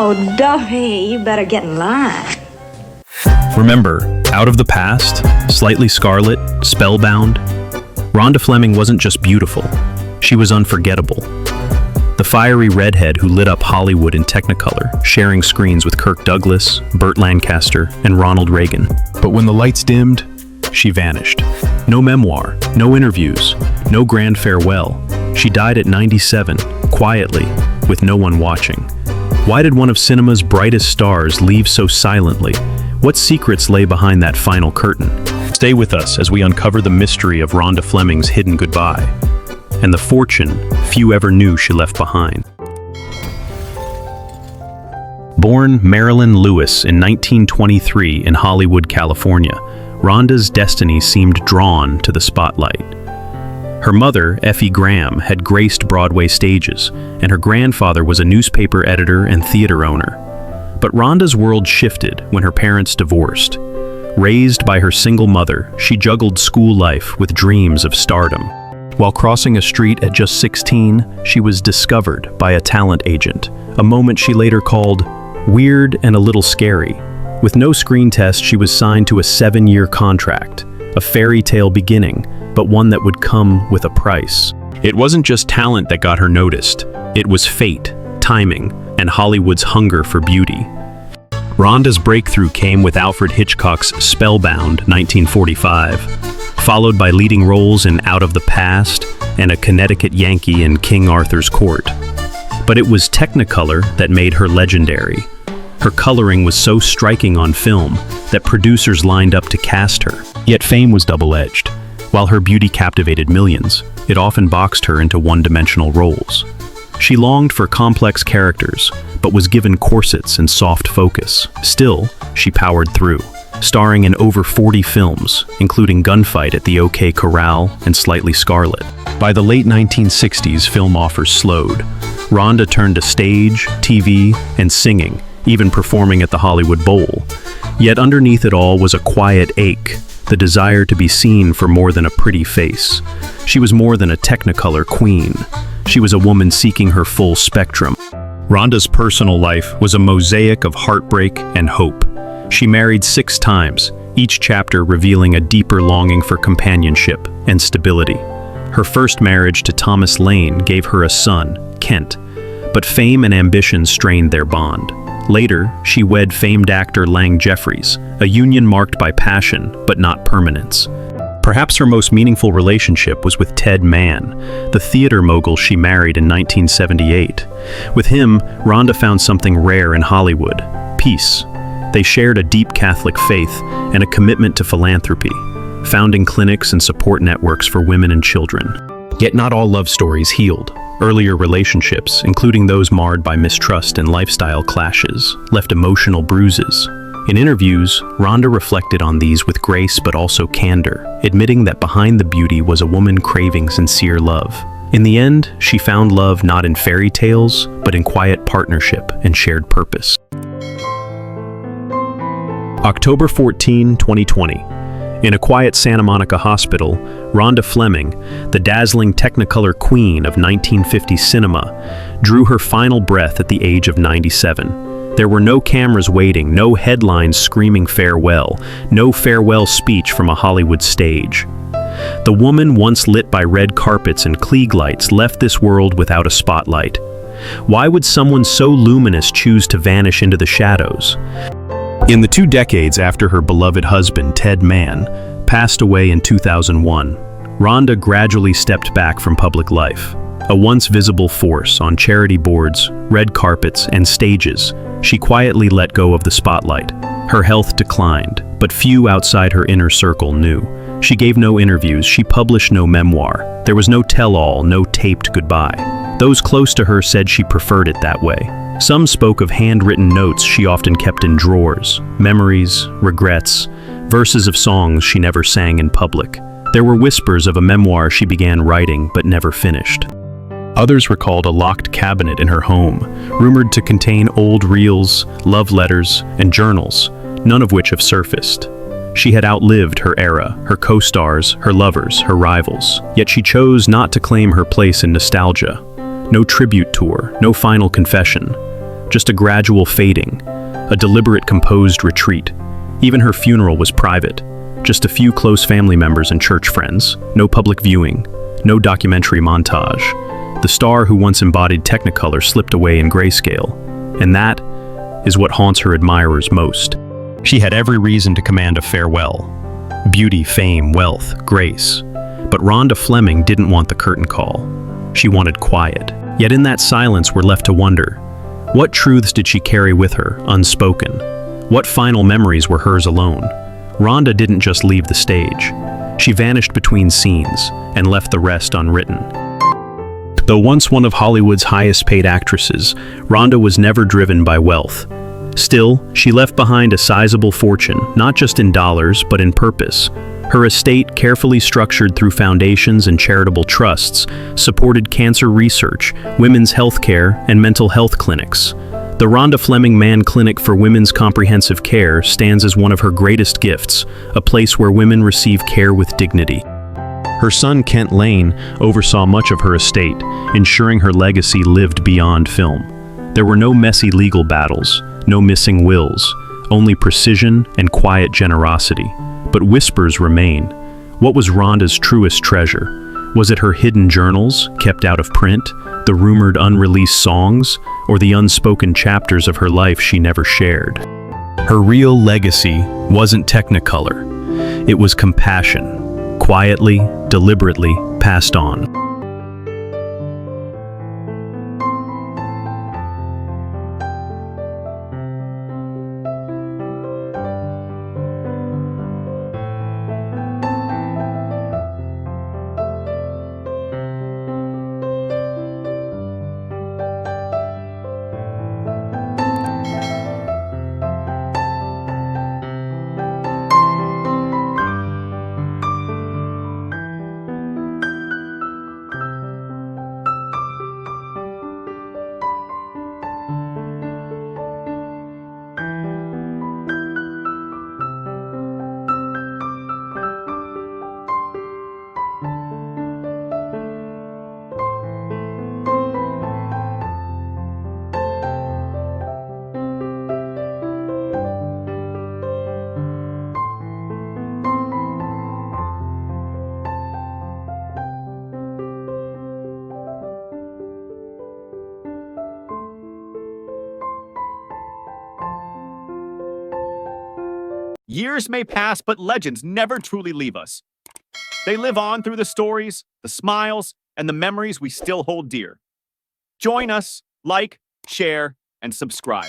Oh, Duffy, you better get in line. Remember, out of the past, slightly scarlet, spellbound, Rhonda Fleming wasn't just beautiful, she was unforgettable. The fiery redhead who lit up Hollywood in Technicolor, sharing screens with Kirk Douglas, Burt Lancaster, and Ronald Reagan. But when the lights dimmed, she vanished. No memoir, no interviews, no grand farewell. She died at 97, quietly, with no one watching. Why did one of cinema's brightest stars leave so silently? What secrets lay behind that final curtain? Stay with us as we uncover the mystery of Rhonda Fleming's hidden goodbye, and the fortune few ever knew she left behind. Born Marilyn Lewis in 1923 in Hollywood, California, Rhonda's destiny seemed drawn to the spotlight. Her mother, Effie Graham, had graced Broadway stages, and her grandfather was a newspaper editor and theater owner. But Rhonda's world shifted when her parents divorced. Raised by her single mother, she juggled school life with dreams of stardom. While crossing a street at just 16, she was discovered by a talent agent, a moment she later called weird and a little scary. With no screen test, she was signed to a 7-year contract, a fairy tale beginning, but one that would come with a price. It wasn't just talent that got her noticed, it was fate, timing, and Hollywood's hunger for beauty. Rhonda's breakthrough came with Alfred Hitchcock's Spellbound, 1945, followed by leading roles in Out of the Past and A Connecticut Yankee in King Arthur's Court. But it was Technicolor that made her legendary. Her coloring was so striking on film that producers lined up to cast her. Yet fame was double-edged. While her beauty captivated millions, it often boxed her into one-dimensional roles. She longed for complex characters, but was given corsets and soft focus. Still, she powered through, starring in over 40 films, including Gunfight at the OK Corral and Slightly Scarlet. By the late 1960s, film offers slowed. Rhonda turned to stage, TV, and singing, even performing at the Hollywood Bowl. Yet underneath it all was a quiet ache, the desire to be seen for more than a pretty face. She was more than a Technicolor queen. She was a woman seeking her full spectrum. Rhonda's personal life was a mosaic of heartbreak and hope. She married 6 times, each chapter revealing a deeper longing for companionship and stability. Her first marriage to Thomas Lane gave her a son, Kent, but fame and ambition strained their bond. Later, she wed famed actor Lang Jeffries, a union marked by passion but not permanence. Perhaps her most meaningful relationship was with Ted Mann, the theater mogul she married in 1978. With him, Rhonda found something rare in Hollywood: peace. They shared a deep Catholic faith and a commitment to philanthropy, founding clinics and support networks for women and children. Yet not all love stories healed. Earlier relationships, including those marred by mistrust and lifestyle clashes, left emotional bruises. In interviews, Rhonda reflected on these with grace but also candor, admitting that behind the beauty was a woman craving sincere love. In the end, she found love not in fairy tales, but in quiet partnership and shared purpose. October 14, 2020. In a quiet Santa Monica hospital, Rhonda Fleming, the dazzling Technicolor queen of 1950s cinema, drew her final breath at the age of 97. There were no cameras waiting, no headlines screaming farewell, no farewell speech from a Hollywood stage. The woman once lit by red carpets and Klieg lights left this world without a spotlight. Why would someone so luminous choose to vanish into the shadows? In the 2 decades after her beloved husband, Ted Mann, passed away in 2001, Rhonda gradually stepped back from public life. A once visible force on charity boards, red carpets, and stages, she quietly let go of the spotlight. Her health declined, but few outside her inner circle knew. She gave no interviews, she published no memoir. There was no tell-all, no taped goodbye. Those close to her said she preferred it that way. Some spoke of handwritten notes she often kept in drawers, memories, regrets, verses of songs she never sang in public. There were whispers of a memoir she began writing but never finished. Others recalled a locked cabinet in her home, rumored to contain old reels, love letters, and journals, none of which have surfaced. She had outlived her era, her co-stars, her lovers, her rivals, yet she chose not to claim her place in nostalgia. No tribute tour, no final confession. just a gradual fading, a deliberate composed retreat. Even her funeral was private, just a few close family members and church friends, no public viewing, no documentary montage. The star who once embodied Technicolor slipped away in grayscale, and that is what haunts her admirers most. She had every reason to command a farewell. Beauty, fame, wealth, grace. But Rhonda Fleming didn't want the curtain call. She wanted quiet. Yet in that silence we're left to wonder, what truths did she carry with her, unspoken? What final memories were hers alone? Rhonda didn't just leave the stage. She vanished between scenes and left the rest unwritten. Though once one of Hollywood's highest-paid actresses, Rhonda was never driven by wealth. Still, she left behind a sizable fortune, not just in dollars, but in purpose. Her estate, carefully structured through foundations and charitable trusts, supported cancer research, women's health care, and mental health clinics. The Rhonda Fleming Mann Clinic for Women's Comprehensive Care stands as one of her greatest gifts, a place where women receive care with dignity. Her son, Kent Lane, oversaw much of her estate, ensuring her legacy lived beyond film. There were no messy legal battles, no missing wills, only precision and quiet generosity. But whispers remain. What was Rhonda's truest treasure? Was it her hidden journals, kept out of print, the rumored unreleased songs, or the unspoken chapters of her life she never shared? Her real legacy wasn't Technicolor. It was compassion, quietly, deliberately passed on. Years may pass, but legends never truly leave us. They live on through the stories, the smiles, and the memories we still hold dear. Join us, like, share, and subscribe.